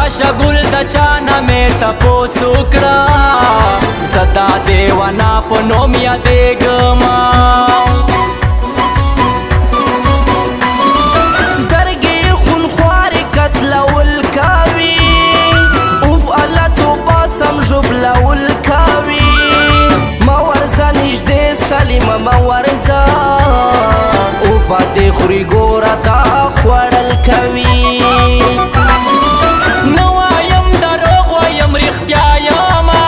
راشه ګل د چانه مې تپوس وکړه زتا دیوانا په نوم یادېږمه سترګې خونخوارې کتلول کوي اوف الله توبه سم ژوبلول کوي مه ورځه نږدې سلیمه مه ورځه اوبه دې خوري ګوره دا خوړل کوي نه وایم دروغ وایم رښتیا یمه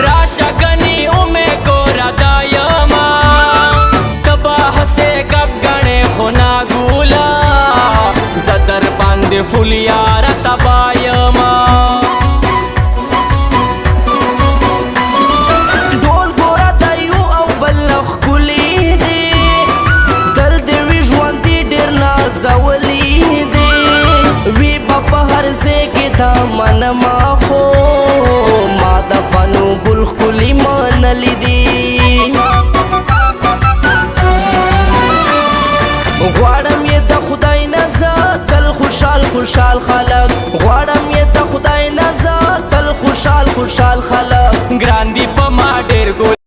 راشه ګنې اومې ګوره دا یمه ته به هسې ګپ ګڼې خو ناګوله زه در باندې فول یاره تبا یمه ډول ګوره دا یو او بل ښکلي دي تل دې وي ژوندي ډېر نازولي دي وي به په هر ځای کې دا منمه خو ما د پنو ګل ښکلي منلي دي غواړم یې د خدای نه زه تل خوشحال خوشحال خلک غواړم یې د خدای نه زه تل خوشحال خوشحال خلک ګران دي په ما ډېر ګل